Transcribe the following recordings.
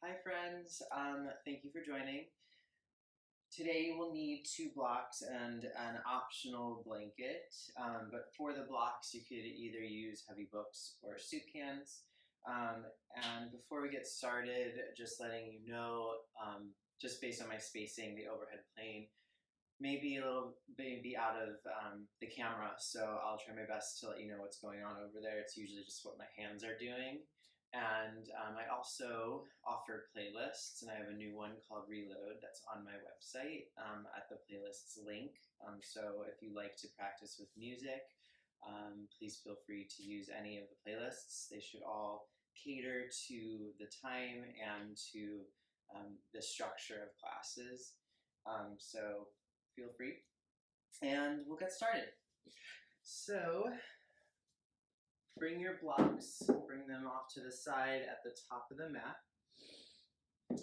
Hi friends, thank you for joining. Today you will need 2 blocks and an optional blanket, but for the blocks you could either use heavy books or soup cans. And before we get started, just letting you know, just based on my spacing, the overhead plane may be out of the camera, so I'll try my best to let you know what's going on over there. It's usually just what my hands are doing. And I also offer playlists, and I have a new one called Reload that's on my website at the playlists link. So if you like to practice with music, please feel free to use any of the playlists. They should all cater to the time and to the structure of classes. So feel free. And we'll get started. So bring your blocks, bring them off to the side at the top of the mat,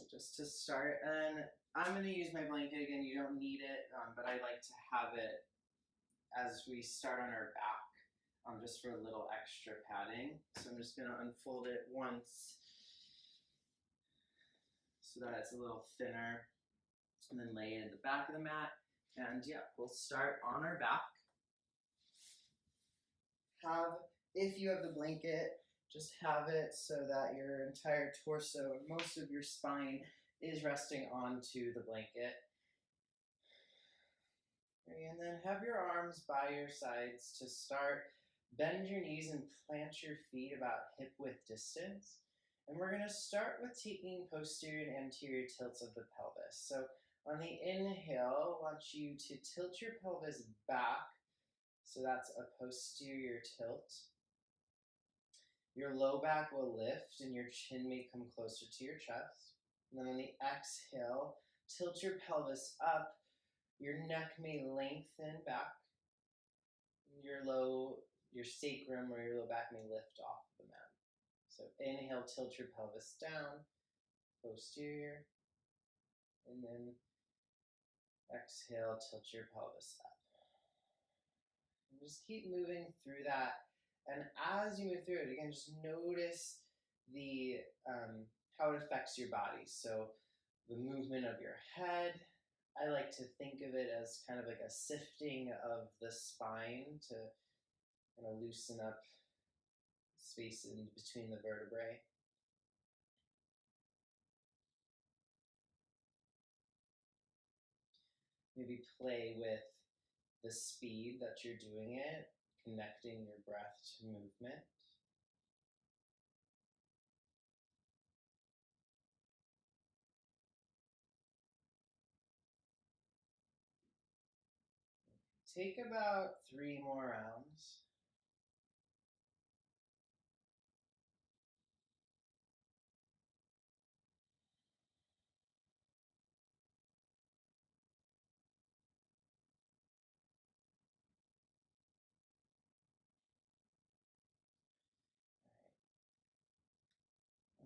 just to start. And I'm going to use my blanket again. You don't need it, but I like to have it as we start on our back, just for a little extra padding. So I'm just going to unfold it once so that it's a little thinner, and then lay it in the back of the mat. And yeah, we'll start on our back. If you have the blanket, just have it so that your entire torso, most of your spine, is resting onto the blanket. And then have your arms by your sides to start. Bend your knees and plant your feet about hip width distance. And we're going to start with taking posterior and anterior tilts of the pelvis. So on the inhale, I want you to tilt your pelvis back. So that's a posterior tilt. Your low back will lift and your chin may come closer to your chest. And then on the exhale, tilt your pelvis up. Your neck may lengthen back. Your sacrum or your low back may lift off the mat. So inhale, tilt your pelvis down, posterior. And then exhale, tilt your pelvis up. And just keep moving through that. And as you move through it, again, just notice how it affects your body. So the movement of your head. I like to think of it as kind of like a sifting of the spine to kind of loosen up space in between the vertebrae. Maybe play with the speed that you're doing it, connecting your breath to movement. Take about 3 more rounds.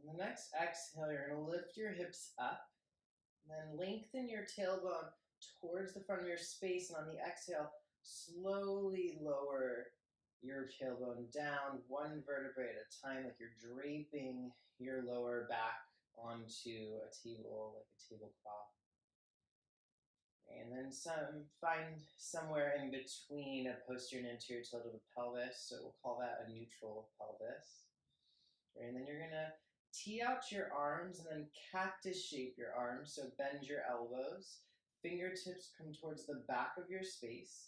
On the next exhale, you're going to lift your hips up, and then lengthen your tailbone towards the front of your space, and on the exhale, slowly lower your tailbone down, one vertebrae at a time, like you're draping your lower back onto a table, like a tablecloth. And then find somewhere in between a posterior and anterior tilt of the pelvis, so we'll call that a neutral pelvis. And then you're going to tee out your arms and then cactus shape your arms, so bend your elbows. Fingertips come towards the back of your space.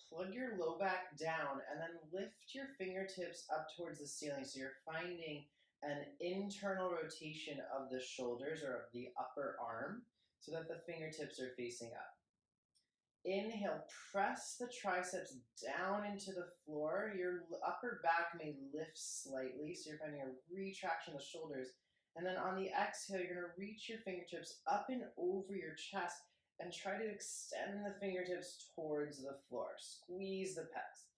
Plug your low back down and then lift your fingertips up towards the ceiling. So you're finding an internal rotation of the shoulders or of the upper arm so that the fingertips are facing up. Inhale, press the triceps down into the floor. Your upper back may lift slightly, so you're finding a retraction of the shoulders. And then on the exhale, you're going to reach your fingertips up and over your chest and try to extend the fingertips towards the floor. Squeeze the pecs.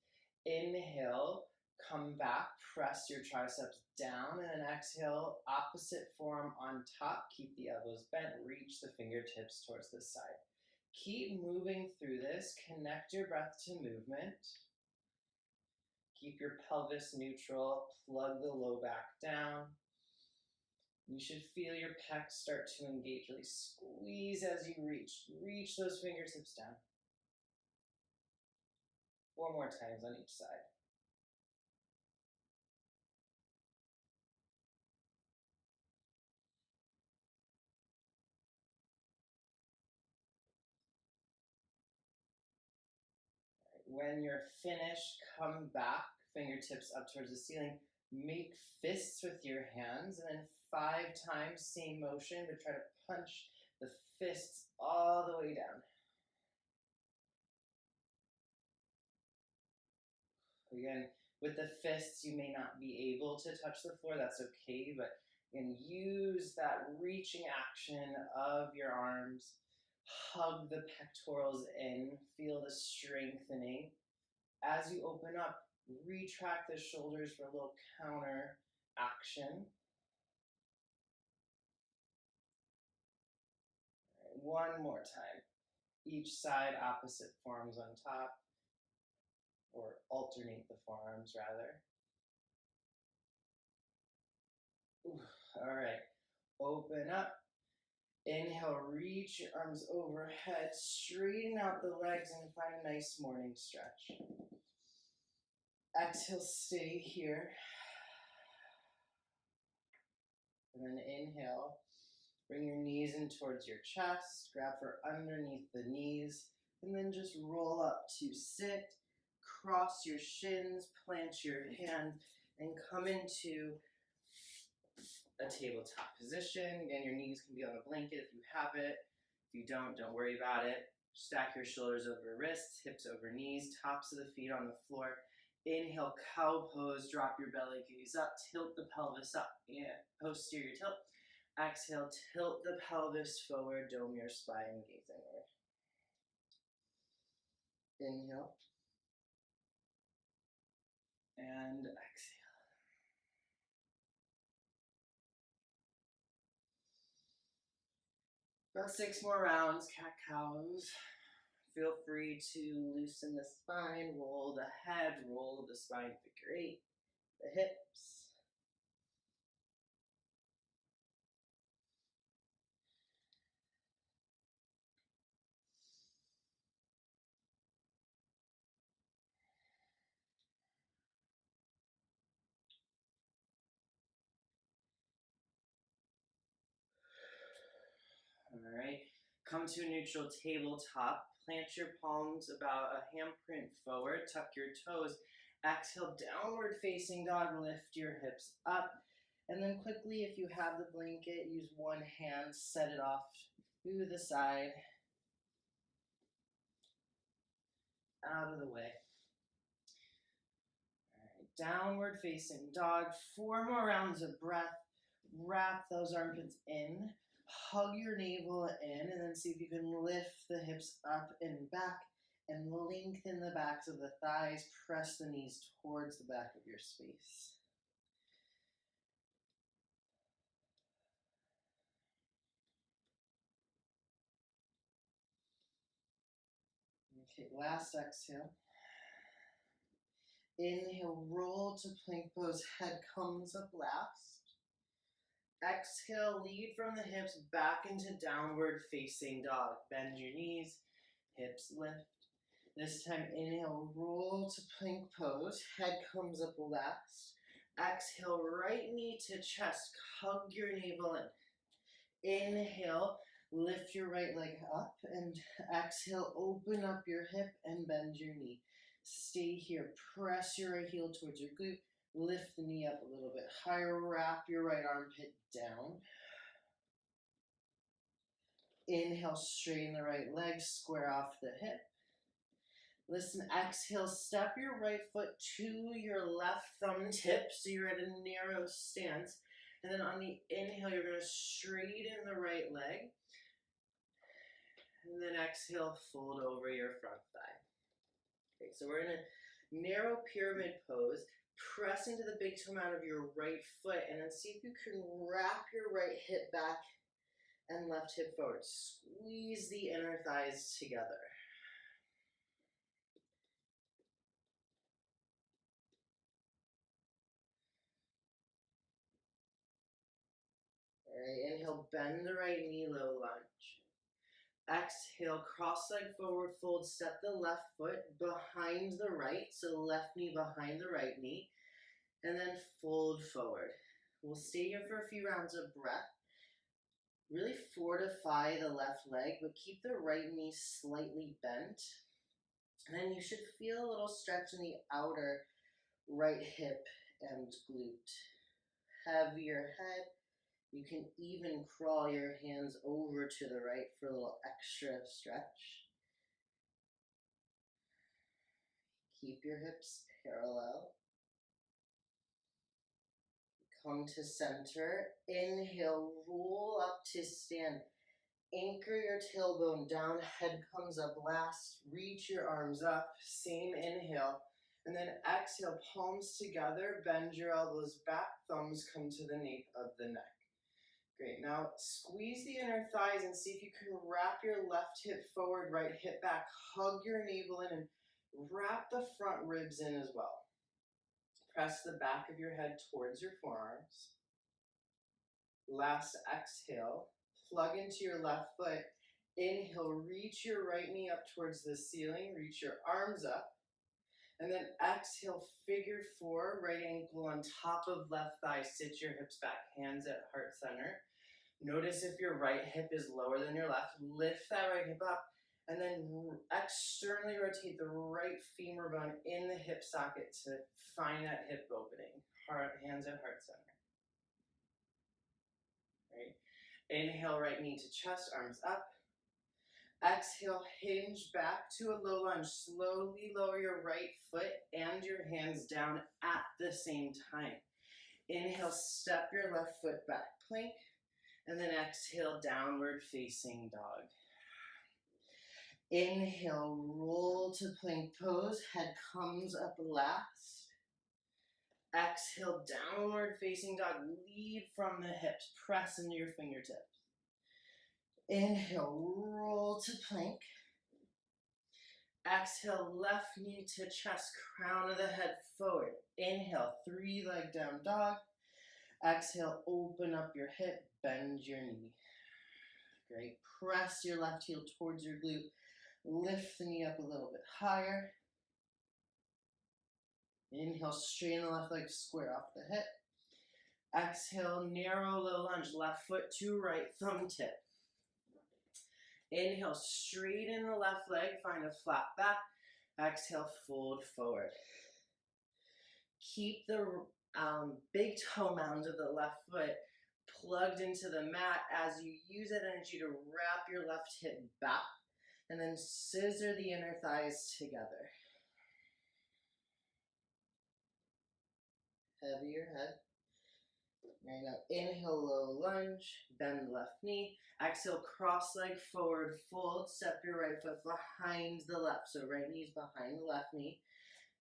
Inhale, come back, press your triceps down, and then exhale, opposite forearm on top. Keep the elbows bent, reach the fingertips towards the side. Keep moving through this. Connect your breath to movement. Keep your pelvis neutral. Plug the low back down. You should feel your pecs start to engage. Really squeeze as you reach. Reach those fingertips down. 4 more times on each side. When you're finished, come back, fingertips up towards the ceiling. Make fists with your hands, and then 5 times, same motion, but try to punch the fists all the way down. Again, with the fists, you may not be able to touch the floor. That's okay, but again, use that reaching action of your arms. Hug the pectorals in. Feel the strengthening. As you open up, retract the shoulders for a little counter action. One more time. Each side, opposite forearms on top, or alternate the forearms rather. All right, open up. Inhale, reach your arms overhead, straighten out the legs and find a nice morning stretch. Exhale, stay here. And then inhale, bring your knees in towards your chest, grab for underneath the knees, and then just roll up to sit, cross your shins, plant your hands, and come into a tabletop position. Again, your knees can be on a blanket if you have it. If you don't worry about it. Stack your shoulders over wrists, hips over knees, tops of the feet on the floor. Inhale, cow pose, drop your belly, gaze up, tilt the pelvis up, and posterior tilt. Exhale, tilt the pelvis forward, dome your spine, gaze inward. Inhale. And exhale. About 6 more rounds, cat-cows. Feel free to loosen the spine, roll the head, roll the spine, figure 8, the hips. All right, come to a neutral tabletop. Plant your palms about a handprint forward. Tuck your toes. Exhale, downward facing dog. Lift your hips up. And then quickly, if you have the blanket, use one hand, set it off to the side, out of the way. All right, downward facing dog. 4 more rounds of breath. Wrap those armpits in. Hug your navel in, and then see if you can lift the hips up and back and lengthen the backs of the thighs. Press the knees towards the back of your space. Okay, last exhale. Inhale, roll to plank pose, head comes up last. Exhale, lead from the hips back into downward facing dog. Bend your knees, hips lift. This time, inhale, roll to plank pose, head comes up last. Exhale, right knee to chest, hug your navel in. Inhale, lift your right leg up, and exhale, open up your hip and bend your knee. Stay here, press your right heel towards your glute, lift the knee up a little bit higher, wrap your right armpit down. Inhale, straighten the right leg, square off the hip. Listen, exhale, step your right foot to your left thumb tip so you're at a narrow stance. And then on the inhale, you're going to straighten the right leg. And then exhale, fold over your front thigh. Okay, so we're in a narrow pyramid pose. Press into the big toe mound of your right foot and then see if you can wrap your right hip back and left hip forward. Squeeze the inner thighs together. Right, inhale, bend the right knee, low lunge. Exhale, cross leg forward, fold, step the left foot behind the right, so left knee behind the right knee, and then fold forward. We'll stay here for a few rounds of breath. Really fortify the left leg, but keep the right knee slightly bent. And then you should feel a little stretch in the outer right hip and glute. Heavier head. You can even crawl your hands over to the right for a little extra stretch. Keep your hips parallel. Come to center. Inhale, roll up to stand. Anchor your tailbone down, head comes up last. Reach your arms up, same inhale. And then exhale, palms together, bend your elbows back, thumbs come to the nape of the neck. Great, now squeeze the inner thighs and see if you can wrap your left hip forward, right hip back. Hug your navel in and wrap the front ribs in as well. Press the back of your head towards your forearms. Last exhale, plug into your left foot. Inhale, reach your right knee up towards the ceiling, reach your arms up. And then exhale, figure four, right ankle on top of left thigh. Sit your hips back, hands at heart center. Notice if your right hip is lower than your left. Lift that right hip up. And then externally rotate the right femur bone in the hip socket to find that hip opening. Hands at heart center. Right. Inhale, right knee to chest, arms up. Exhale, hinge back to a low lunge. Slowly lower your right foot and your hands down at the same time. Inhale, step your left foot back, plank. And then exhale, downward facing dog. Inhale, roll to plank pose. Head comes up last. Exhale, downward facing dog. Lead from the hips. Press into your fingertips. Inhale, roll to plank. Exhale, left knee to chest, crown of the head forward. Inhale, three-leg down dog. Exhale, open up your hip, bend your knee. Great. Press your left heel towards your glute. Lift the knee up a little bit higher. Inhale, straighten the left leg, square off the hip. Exhale, narrow low lunge, left foot to right, thumb tip. Inhale, straighten the left leg, find a flat back. Exhale, fold forward. Keep the big toe mound of the left foot plugged into the mat as you use that energy to wrap your left hip back and then scissor the inner thighs together. Heavier head. Right now, inhale, low lunge, bend left knee. Exhale, cross leg forward, fold, step your right foot behind the left. So right knee's behind the left knee.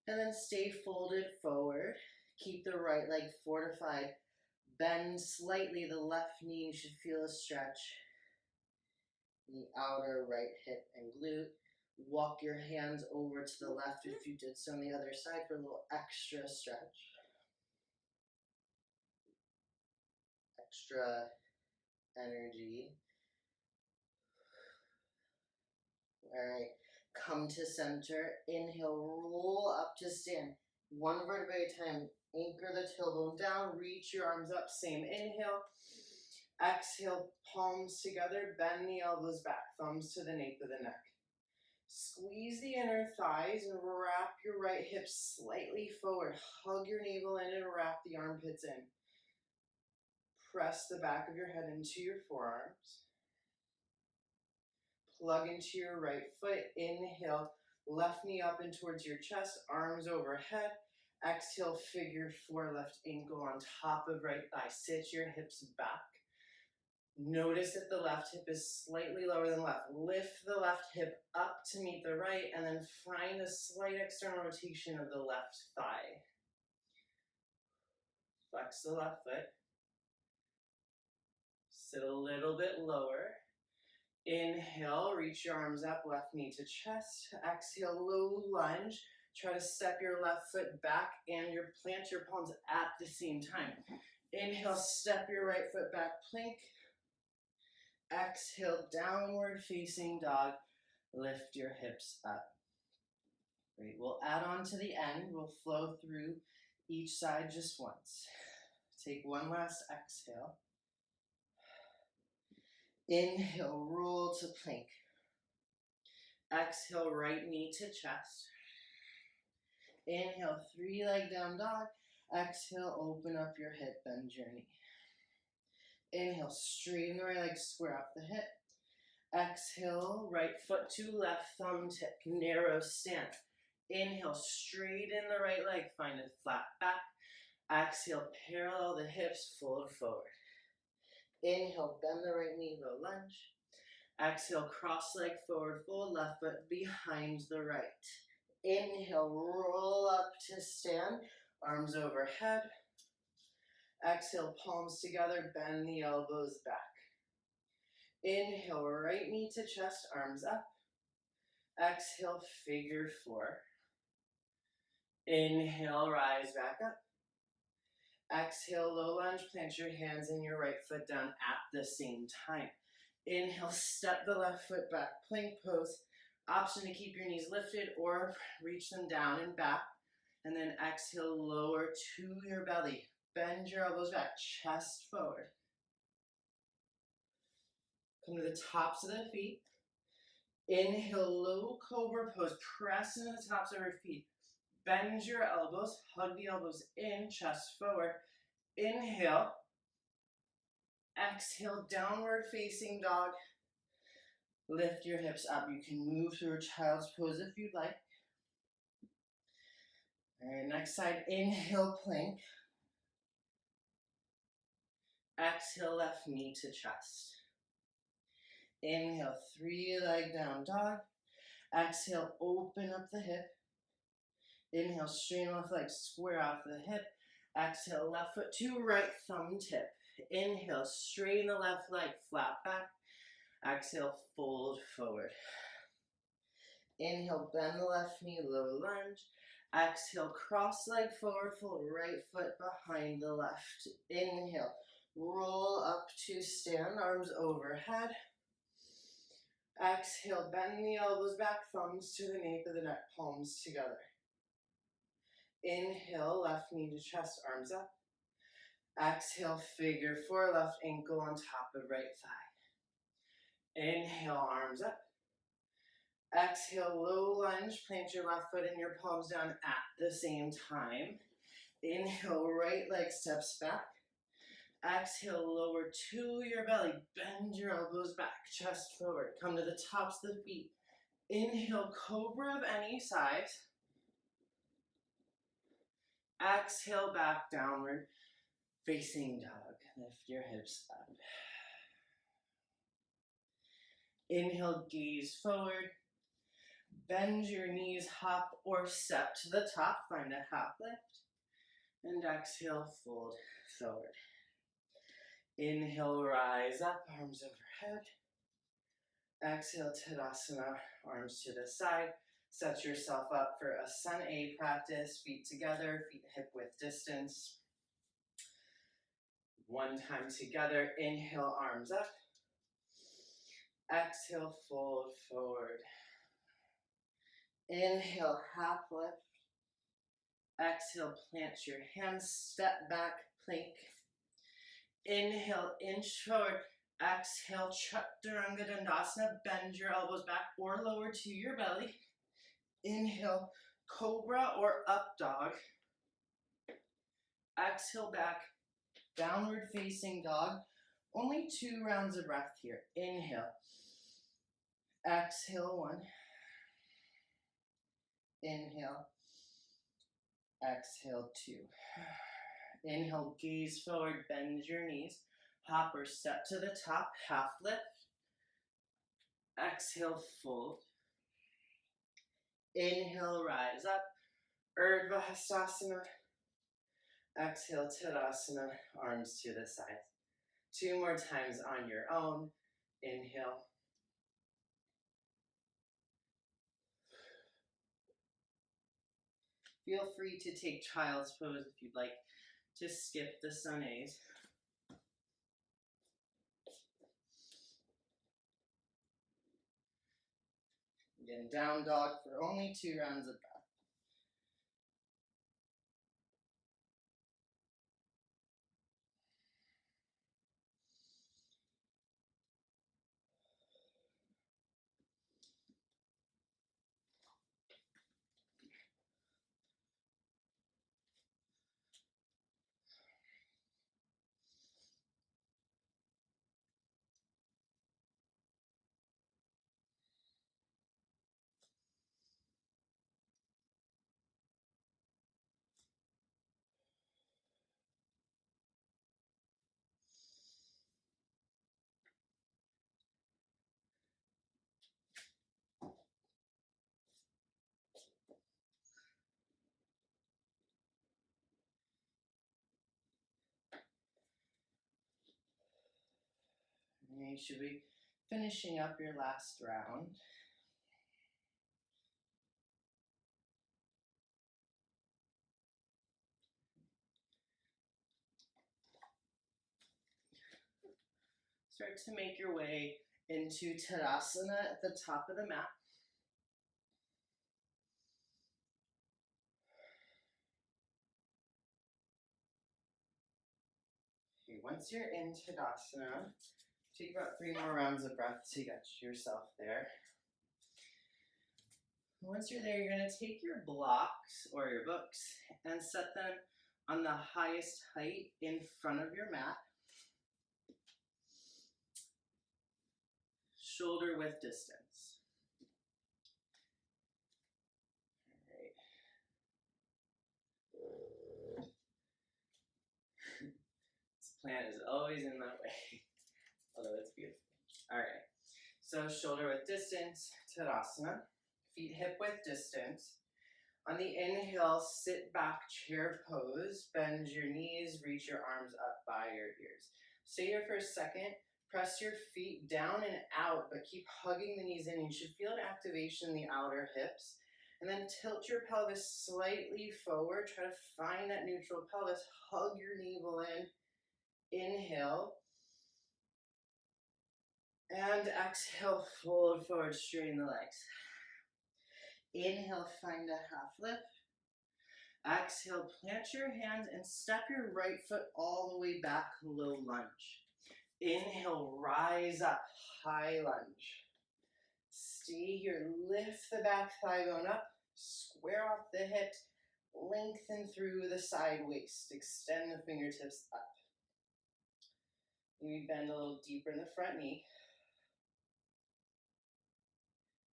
And then stay folded forward. Keep the right leg fortified. Bend slightly the left knee. You should feel a stretch in the outer right hip and glute. Walk your hands over to the left if you did so on the other side for a little extra stretch. Extra energy. All right, come to center. Inhale, roll up to stand. One vertebrae at a time. Anchor the tailbone down. Reach your arms up. Same inhale. Exhale, palms together. Bend the elbows back. Thumbs to the nape of the neck. Squeeze the inner thighs and wrap your right hip slightly forward. Hug your navel in and wrap the armpits in. Press the back of your head into your forearms. Plug into your right foot. Inhale, left knee up and towards your chest, arms overhead. Exhale, figure four, left ankle on top of right thigh. Sit your hips back. Notice that the left hip is slightly lower than left. Lift the left hip up to meet the right, and then find a slight external rotation of the left thigh. Flex the left foot. Sit a little bit lower. Inhale, reach your arms up, left knee to chest. Exhale, low lunge. Try to step your left foot back and plant your palms at the same time. Inhale, step your right foot back, plank. Exhale, downward facing dog. Lift your hips up. Great. We'll add on to the end. We'll flow through each side just once. Take one last exhale. Inhale, roll to plank. Exhale, right knee to chest. Inhale, three-leg down dog. Exhale, open up your hip, bend your knee. Inhale, straighten the right leg, square off the hip. Exhale, right foot to left, thumb tip, narrow stance. Inhale, straighten the right leg, find a flat back. Exhale, parallel the hips, fold forward. Inhale, bend the right knee, low lunge. Exhale, cross leg forward, fold left foot behind the right. Inhale, roll up to stand, arms overhead. Exhale, palms together, bend the elbows back. Inhale, right knee to chest, arms up. Exhale, figure four. Inhale, rise back up. Exhale, low lunge, plant your hands and your right foot down at the same time. Inhale, step the left foot back, plank pose. Option to keep your knees lifted or reach them down and back. And then exhale, lower to your belly. Bend your elbows back, chest forward. Come to the tops of the feet. Inhale, low cobra pose. Press into the tops of your feet. Bend your elbows, hug the elbows in, chest forward. Inhale. Exhale, downward facing dog. Lift your hips up. You can move through a child's pose if you'd like. All right, next side, inhale, plank. Exhale, left knee to chest. Inhale, three-leg down dog. Exhale, open up the hip. Inhale, straighten left leg, square off the hip. Exhale, left foot to right, thumb tip. Inhale, straighten the left leg, flat back. Exhale, fold forward. Inhale, bend the left knee, low lunge. Exhale, cross leg forward, fold right foot behind the left. Inhale, roll up to stand, arms overhead. Exhale, bend the elbows back, thumbs to the nape of the neck, palms together. Inhale, left knee to chest, arms up. Exhale, figure four, left ankle on top of right thigh. Inhale, arms up. Exhale, low lunge, plant your left foot and your palms down at the same time. Inhale, right leg steps back. Exhale, lower to your belly, bend your elbows back, chest forward. Come to the tops of the feet. Inhale, cobra of any size. Exhale, back downward, facing dog. Lift your hips up. Inhale, gaze forward. Bend your knees, hop or step to the top. Find a half lift. And exhale, fold forward. Inhale, rise up, arms overhead. Exhale, Tadasana, arms to the side. Set yourself up for asana A practice. Feet together, feet hip width distance. One time together. Inhale, arms up. Exhale, fold forward. Inhale, half lift. Exhale, plant your hands, step back, plank. Inhale, inch forward. Exhale, Chaturanga Dandasana. Bend your elbows back or lower to your belly. Inhale, cobra or up dog. Exhale, back, downward facing dog. Only 2 rounds of breath here. Inhale. Exhale, 1. Inhale. Exhale, 2. Inhale, gaze forward, bend your knees. Hop or step to the top, half lift. Exhale, fold. Inhale, rise up. Urdhva Hastasana. Exhale, Tadasana, arms to the sides. 2 more times on your own. Inhale. Feel free to take child's pose if you'd like. to skip the sun A's. Again, down dog for only 2 rounds of breath. And you should be finishing up your last round. Start to make your way into Tadasana at the top of the mat. Okay, once you're in Tadasana, take about 3 more rounds of breath to get yourself there. Once you're there, you're going to take your blocks or your books and set them on the highest height in front of your mat. Shoulder width distance. All right. This plant is always in my way, although it's beautiful. All right. So shoulder width distance, Tadasana. Feet hip width distance. On the inhale, sit back, chair pose. Bend your knees, reach your arms up by your ears. Stay here for a second. Press your feet down and out, but keep hugging the knees in. You should feel an activation in the outer hips. And then tilt your pelvis slightly forward. Try to find that neutral pelvis. Hug your navel in. Inhale. And exhale, fold forward, straighten the legs. Inhale, find a half lift. Exhale, plant your hands and step your right foot all the way back, low lunge. Inhale, rise up, high lunge. Stay here, lift the back thigh bone up, square off the hips, lengthen through the side waist, extend the fingertips up. Maybe bend a little deeper in the front knee.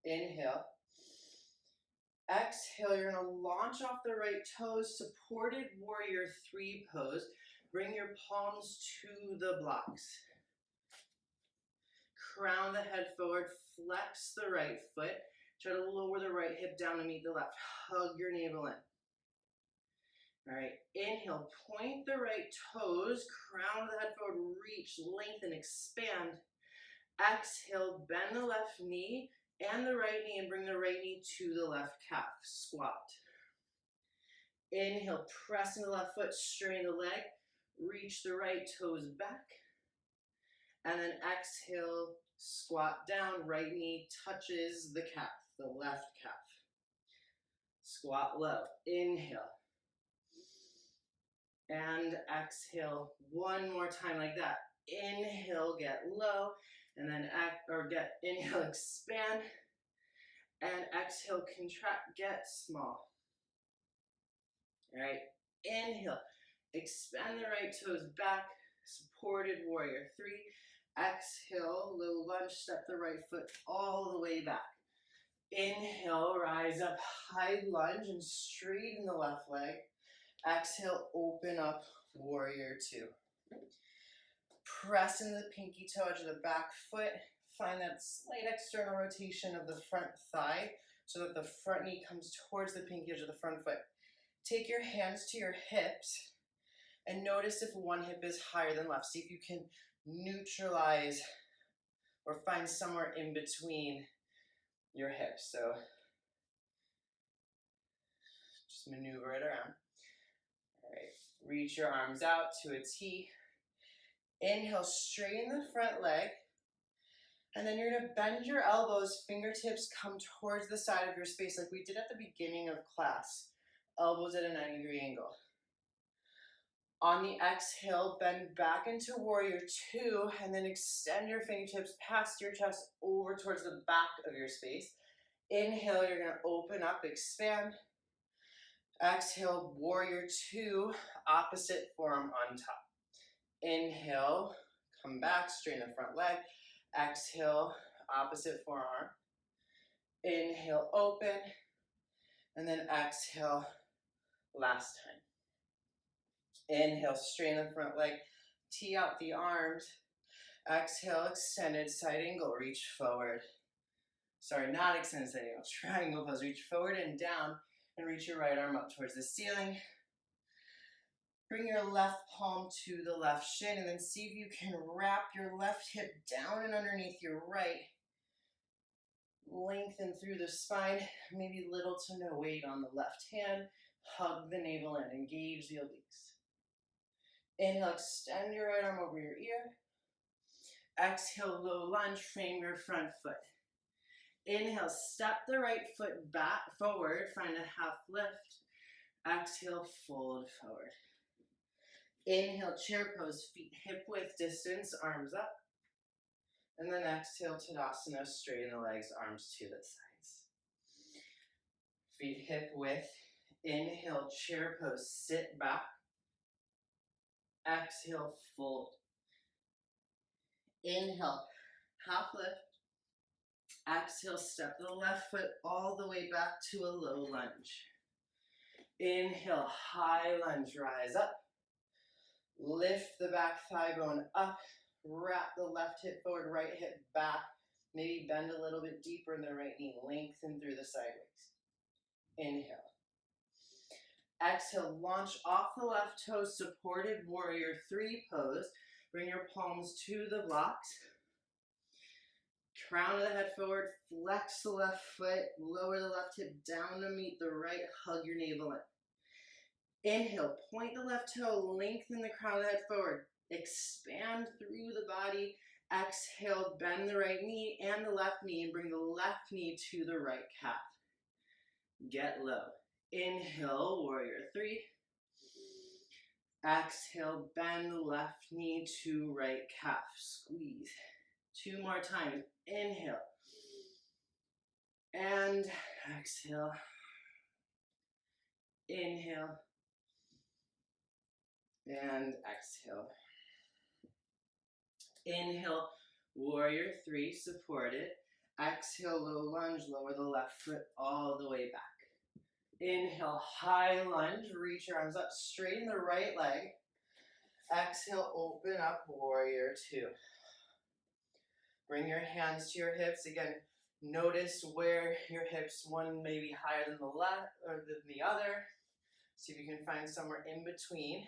Inhale. Exhale, you're going to launch off the right toes, supported warrior 3 pose. Bring your palms to the blocks. Crown the head forward, flex the right foot. Try to lower the right hip down to meet the left. Hug your navel in. All right, inhale, point the right toes, crown the head forward, reach, lengthen, expand. Exhale, bend the left knee and the right knee and bring the right knee to the left calf, squat. Inhale, press in the left foot, straighten the leg, reach the right toes back. And then exhale, squat down, right knee touches the calf, the left calf. Squat low, inhale. And exhale, one more time like that. Inhale, get low, and then inhale, expand, and exhale, contract, get small. All right, inhale, expand the right toes back, supported warrior 3. Exhale, low lunge, step the right foot all the way back. Inhale, rise up, high lunge, and straighten the left leg. Exhale, open up, warrior 2. Press into the pinky toe edge of the back foot. Find that slight external rotation of the front thigh so that the front knee comes towards the pinky edge of the front foot. Take your hands to your hips and notice if one hip is higher than left. See if you can neutralize or find somewhere in between your hips. So just maneuver it around. All right, Reach your arms out to a T. Inhale, straighten the front leg. And then you're going to bend your elbows, fingertips come towards the side of your space like we did at the beginning of class. Elbows at a 90-degree angle. On the exhale, bend back into warrior two, and then extend your fingertips past your chest over towards the back of your space. Inhale, you're going to open up, expand. Exhale, warrior two, opposite forearm on top. Inhale, come back, straighten the front leg. Exhale, opposite forearm. Inhale, open. And then exhale, last time. Inhale, straighten the front leg. Tee out the arms. Exhale, extended side angle, reach forward. Sorry, not extended side angle, triangle pose. Reach forward and down, and reach your right arm up towards the ceiling. Bring your left palm to the left shin, and then see if you can wrap your left hip down and underneath your right. Lengthen through the spine, maybe little to no weight on the left hand. Hug the navel in, engage the obliques. Inhale, extend your right arm over your ear. Exhale, low lunge, frame your front foot. Inhale, step the right foot back forward, find a half lift. Exhale, fold forward. Inhale, chair pose, feet hip width distance, arms up. And then exhale, Tadasana, straighten the legs, arms to the sides. Feet hip width. Inhale, chair pose, sit back. Exhale, fold. Inhale, half lift. Exhale, step the left foot all the way back to a low lunge. Inhale, high lunge, rise up. Lift the back thigh bone up. Wrap the left hip forward, right hip back. Maybe bend a little bit deeper in the right knee. Lengthen through the sideways. Inhale. Exhale, launch off the left toe, supported warrior three pose. Bring your palms to the blocks. Crown of the head forward, flex the left foot, lower the left hip down to meet the right, hug your navel in. Inhale, point the left toe, lengthen the crown of the head forward. Expand through the body. Exhale, bend the right knee and the left knee and bring the left knee to the right calf. Get low. Inhale, warrior three. Exhale, bend the left knee to right calf. Squeeze. Two more times. Inhale. And exhale. Inhale. And exhale. Inhale, warrior three, supported. Exhale, low lunge, lower the left foot all the way back. Inhale, high lunge, reach your arms up, straighten the right leg. Exhale, open up, warrior two. Bring your hands to your hips. Again, notice where your hips, one may be higher than the left or than the other. See if you can find somewhere in between.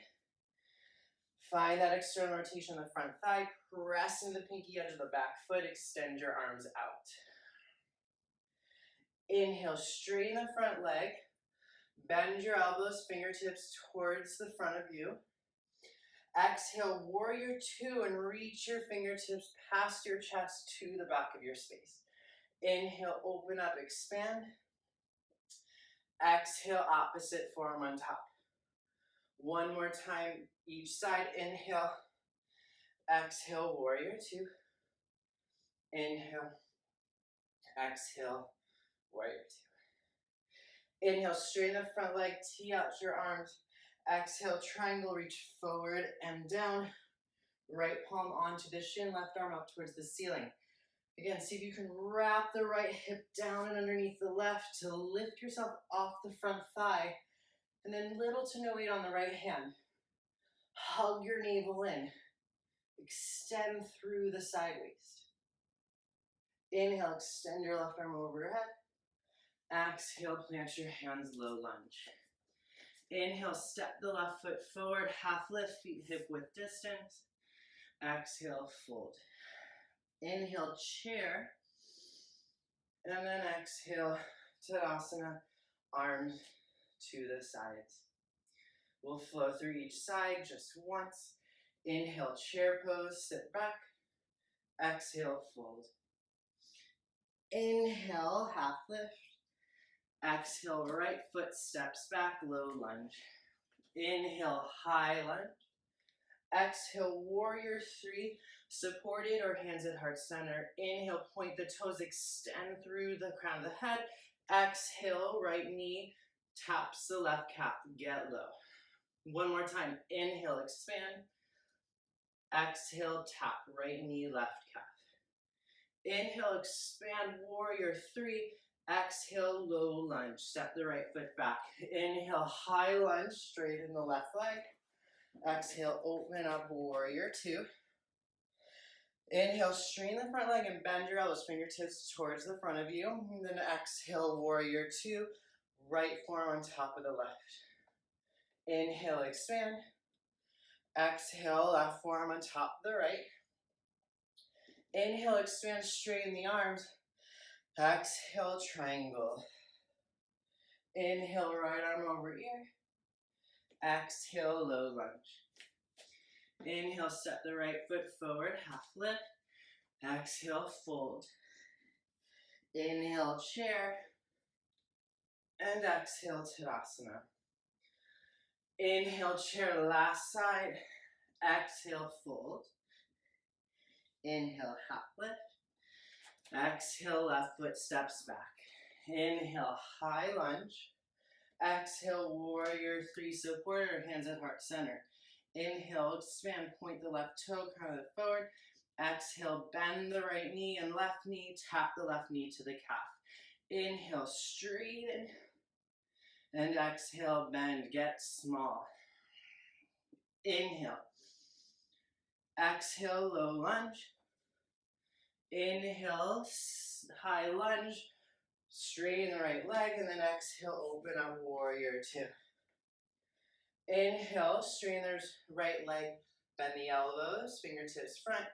Find that external rotation on the front thigh. Press into the pinky edge of the back foot. Extend your arms out. Inhale, straighten the front leg. Bend your elbows, fingertips towards the front of you. Exhale, warrior two, and reach your fingertips past your chest to the back of your space. Inhale, open up, expand. Exhale, opposite forearm on top. One more time, each side. Inhale. Exhale, warrior two. Inhale. Exhale, warrior two. Inhale, straighten the front leg, tee out your arms. Exhale, triangle, reach forward and down. Right palm onto the shin, left arm up towards the ceiling. Again, see if you can wrap the right hip down and underneath the left to lift yourself off the front thigh. And then little to no weight on the right hand. Hug your navel in. Extend through the side waist. Inhale, extend your left arm over your head. Exhale, plant your hands, low lunge. Inhale, step the left foot forward, half lift, feet hip width distance. Exhale, fold. Inhale, chair. And then exhale, Tadasana, arms to the sides. We'll flow through each side just once. Inhale, chair pose, sit back. Exhale, fold. Inhale, half lift. Exhale, right foot steps back, low lunge. Inhale, high lunge. Exhale, warrior three, supported or hands at heart center. Inhale, point the toes, extend through the crown of the head. Exhale, right knee taps the left calf, get low. One more time, inhale, expand. Exhale, tap, right knee, left calf. Inhale, expand, warrior three. Exhale, low lunge, step the right foot back. Inhale, high lunge, straighten the left leg. Exhale, open up, warrior two. Inhale, straighten the front leg and bend your elbows, fingertips towards the front of you. And then exhale, warrior two, right forearm on top of the left. Inhale, expand. Exhale, left forearm on top of the right. Inhale, expand, straighten the arms. Exhale, triangle. Inhale, right arm over ear. Exhale, low lunge. Inhale, step the right foot forward, half lift. Exhale, fold. Inhale, chair. And exhale, Tadasana. Inhale, chair, last side. Exhale, fold. Inhale, half lift. Exhale, left foot steps back. Inhale, high lunge. Exhale, warrior three, support or hands at heart center. Inhale, expand, point the left toe, crown it forward. Exhale, bend the right knee and left knee, tap the left knee to the calf. Inhale, straighten. And exhale, bend, get small. Inhale. Exhale, low lunge. Inhale, high lunge. Straighten the right leg, and then exhale, open up, warrior two. Inhale, straighten the right leg, bend the elbows, fingertips front.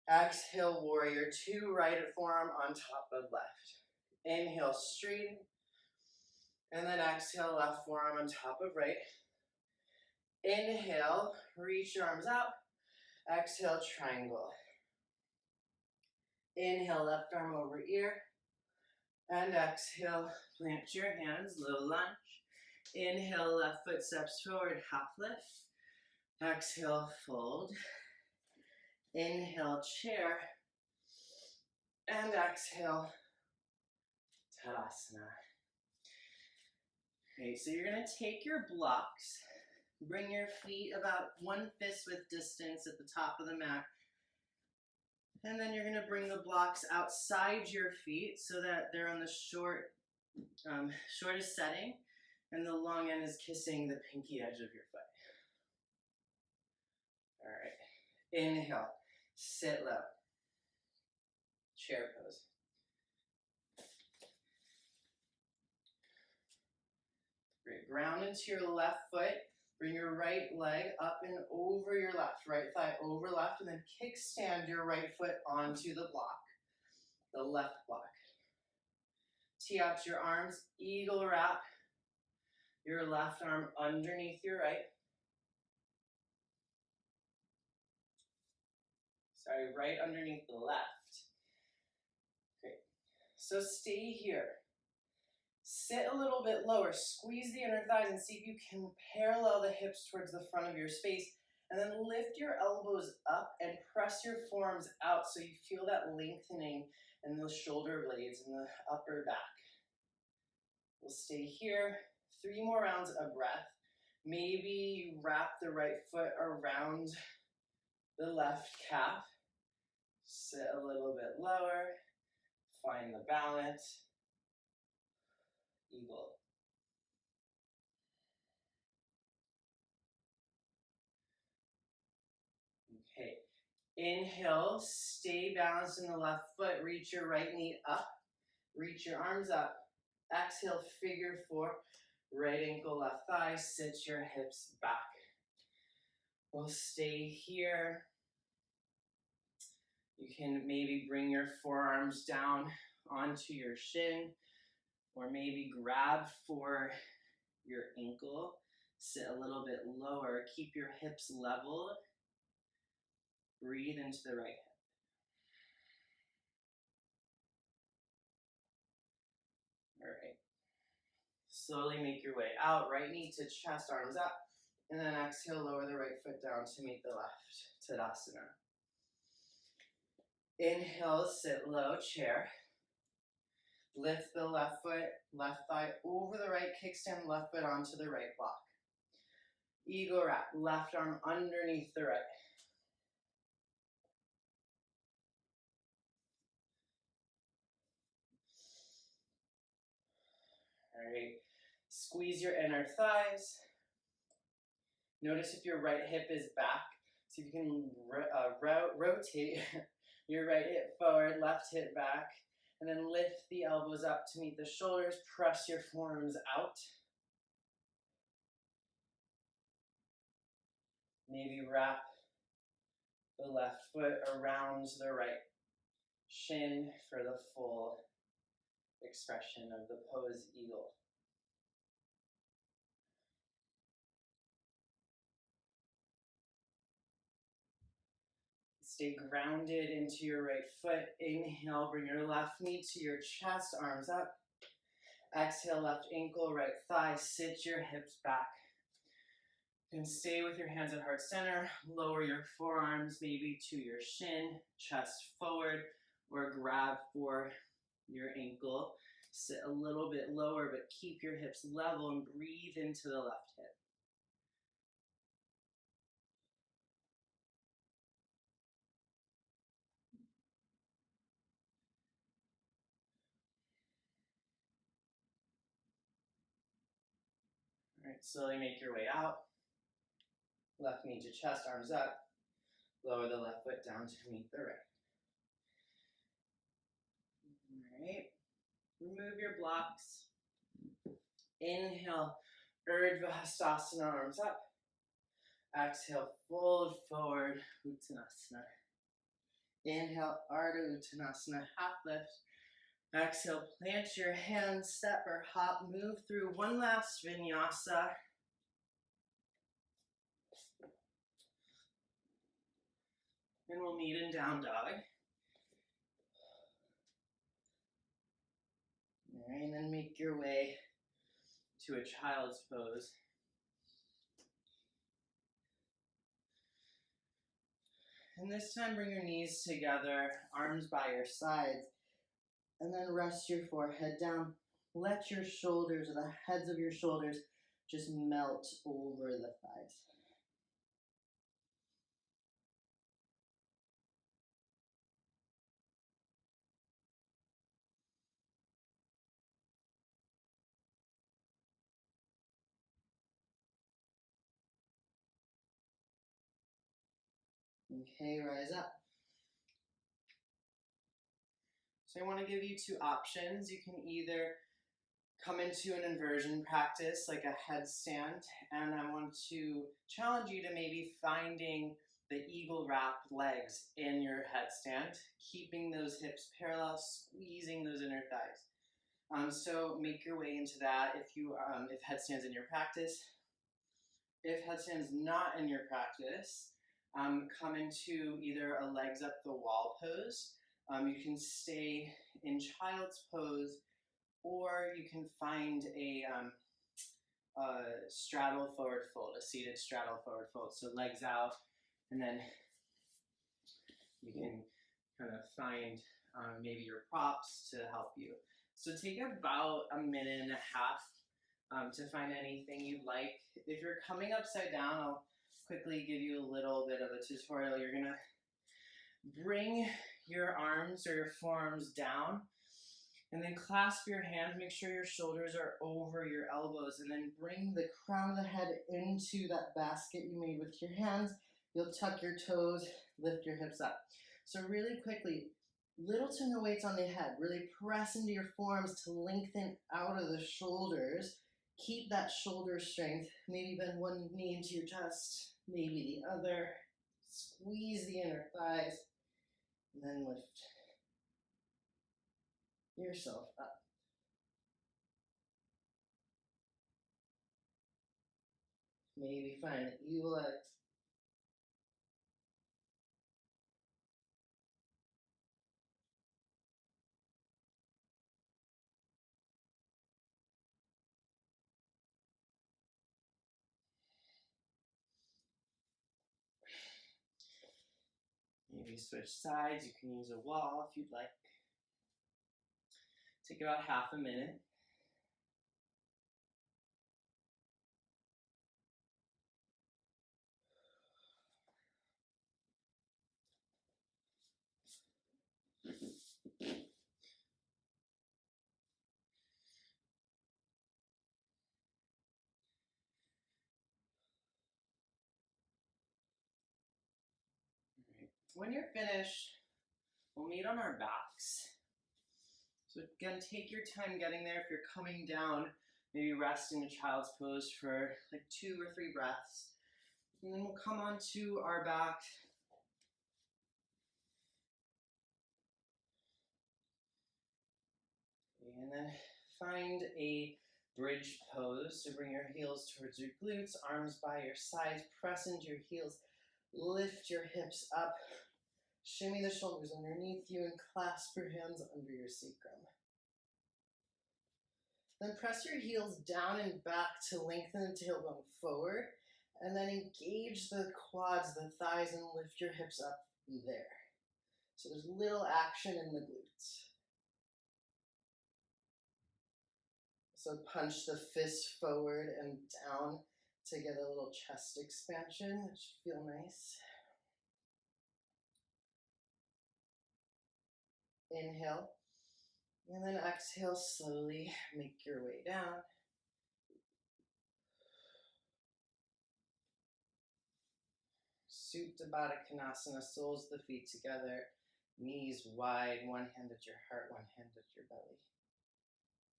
Exhale, warrior two, right forearm on top of left. Inhale, straighten. And then exhale, left forearm on top of right. Inhale, reach your arms out. Exhale, triangle. Inhale, left arm over ear. And exhale, plant your hands, low lunge. Inhale, left foot steps forward, half lift. Exhale, fold. Inhale, chair. And exhale, Tadasana. Okay, so you're going to take your blocks, bring your feet about one fist width distance at the top of the mat, and then you're going to bring the blocks outside your feet so that they're on the shortest setting, and the long end is kissing the pinky edge of your foot. All right, inhale, sit low, chair pose. Great, ground into your left foot. Bring your right leg up and over your left, right thigh over left, and then kickstand your right foot onto the block, the left block. Tee out your arms, eagle wrap, your left arm underneath your right. Sorry, right underneath the left. Great. So stay here. Sit a little bit lower, squeeze the inner thighs and see if you can parallel the hips towards the front of your space, and then lift your elbows up and press your forearms out so you feel that lengthening in the shoulder blades and the upper back. We'll stay here, 3 more rounds of breath. Maybe you wrap the right foot around the left calf. Sit a little bit lower, find the balance. Eagle. Okay, inhale, stay balanced in the left foot, reach your right knee up, reach your arms up. Exhale, figure four, right ankle, left thigh, sit your hips back. We'll stay here. You can maybe bring your forearms down onto your shin, or maybe grab for your ankle Sit a little bit lower. Keep your hips level. Breathe into the right hip. All right. Slowly make your way out. Right knee to chest, arms up. And then exhale, lower the right foot down to meet the left. Tadasana. Inhale, sit low, chair. Lift the left foot, left thigh over the right kickstand, left foot onto the right block. Eagle wrap, left arm underneath the right. All right, squeeze your inner thighs. Notice if your right hip is back. See if you can rotate your right hip forward, left hip back, and then lift the elbows up to meet the shoulders. Press your forearms out. Maybe wrap the left foot around the right shin for the full expression of the pose eagle. Stay grounded into your right foot. Inhale, bring your left knee to your chest, arms up. Exhale, left ankle, right thigh. Sit your hips back. You can stay with your hands at heart center. Lower your forearms maybe to your shin, chest forward, or grab for your ankle. Sit a little bit lower, but keep your hips level and breathe into the left hip. All right, slowly make your way out. Left knee to chest, arms up. Lower the left foot down to meet the right. All right. Remove your blocks. Inhale, Urdhva Hastasana, arms up. Exhale, fold forward, Uttanasana. Inhale, Ardha Uttanasana, half lift. Exhale, plant your hands, step or hop, move through one last vinyasa. And we'll meet in down dog. All right, and then make your way to a child's pose. And this time bring your knees together, arms by your sides, and then rest your forehead down. Let your shoulders, or the heads of your shoulders, just melt over the thighs. Okay, rise up. So I want to give you two options. You can either come into an inversion practice like a headstand, and I want to challenge you to maybe finding the eagle wrap legs in your headstand, keeping those hips parallel, squeezing those inner thighs. So make your way into that if headstand's in your practice. If headstand's not in your practice, come into either a legs up the wall pose. You can stay in child's pose, or you can find a straddle forward fold, a seated straddle forward fold. So legs out, and then you can kind of find maybe your props to help you. So take about a minute and a half to find anything you'd like. If you're coming upside down, I'll quickly give you a little bit of a tutorial. You're gonna bring your arms or your forearms down, and then clasp your hands. Make sure your shoulders are over your elbows, and then bring the crown of the head into that basket you made with your hands. You'll tuck your toes, lift your hips up. So really quickly, little to no weights on the head. Really press into your forearms to lengthen out of the shoulders. Keep that shoulder strength. Maybe bend one knee into your chest, maybe the other. Squeeze the inner thighs, and then lift yourself up. Maybe find that you like. Maybe switch sides. You can use a wall if you'd like. Take about half a minute. Right. When you're finished, we'll meet on our backs. So again, take your time getting there. If you're coming down, maybe rest in a child's pose for like 2 or 3 breaths. And then we'll come onto our back. And then find a bridge pose. So bring your heels towards your glutes, arms by your sides, press into your heels, lift your hips up, shimmy the shoulders underneath you, and clasp your hands under your sacrum. Then press your heels down and back to lengthen the tailbone forward, and then engage the quads, the thighs, and lift your hips up there. So there's little action in the glutes. So punch the fist forward and down to get a little chest expansion. That should feel nice. Inhale, and then exhale slowly. Make your way down. Supta Baddha Konasana, soles of the feet together, knees wide, one hand at your heart, one hand at your belly.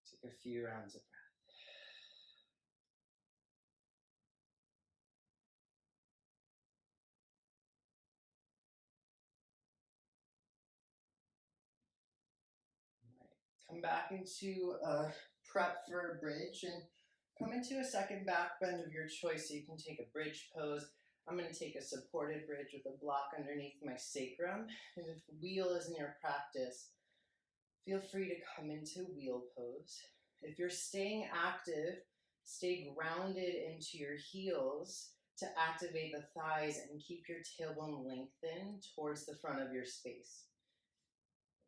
Take a few rounds of breath. All right. Come back into a prep for a bridge and come into a second back bend of your choice so you can take a bridge pose. I'm going to take a supported bridge with a block underneath my sacrum. And if wheel is in your practice, feel free to come into wheel pose. If you're staying active, stay grounded into your heels to activate the thighs and keep your tailbone lengthened towards the front of your space.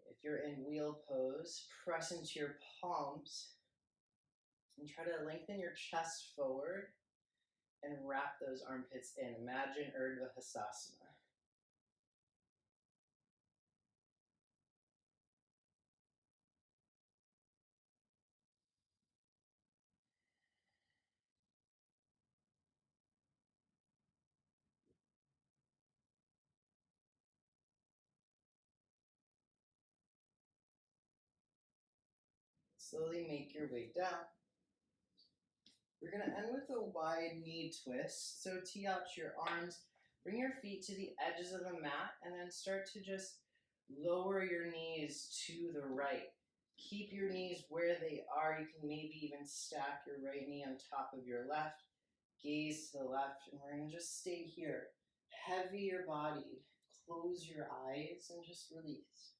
If you're in wheel pose, press into your palms and try to lengthen your chest forward and wrap those armpits in. Imagine Urdhva Hastasana. Slowly make your way down. We're going to end with a wide knee twist. So tee out your arms, bring your feet to the edges of the mat, and then start to just lower your knees to the right. Keep your knees where they are. You can maybe even stack your right knee on top of your left. Gaze to the left, and we're going to just stay here. Heavy your body. Close your eyes and just release.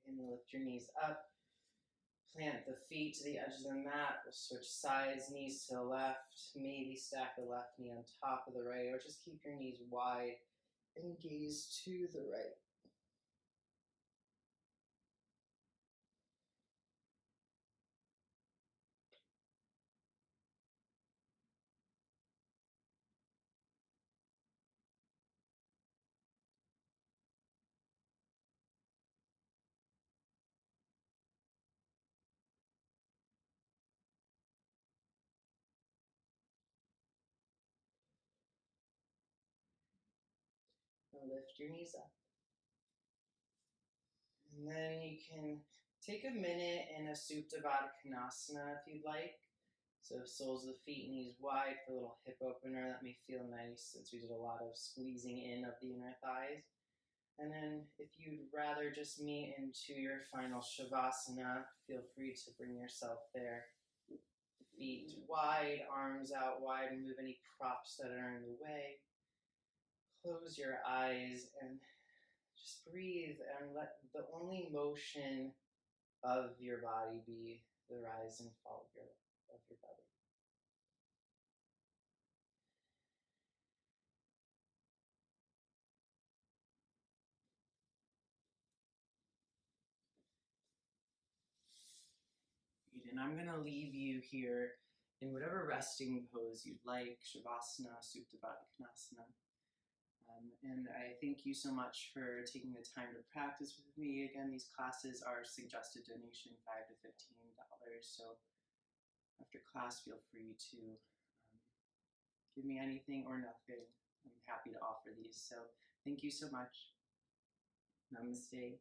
And lift your knees up. Plant the feet to the edges of the mat. We'll switch sides, knees to the left. Maybe stack the left knee on top of the right, or just keep your knees wide and gaze to the right. Lift your knees up. And then you can take a minute in a Supta Baddha Konasana if you'd like. So soles of the feet, knees wide for a little hip opener. That may feel nice since we did a lot of squeezing in of the inner thighs. And then if you'd rather just meet into your final Shavasana, feel free to bring yourself there. Feet wide, arms out wide, remove any props that are in the way. Close your eyes and just breathe and let the only motion of your body be the rise and fall of your belly. And I'm going to leave you here in whatever resting pose you'd like, Shavasana, Supta Baddha Konasana. And I thank you so much for taking the time to practice with me. Again, these classes are suggested donation $5 to $15. So after class, feel free to give me anything or nothing. I'm happy to offer these. So thank you so much. Namaste.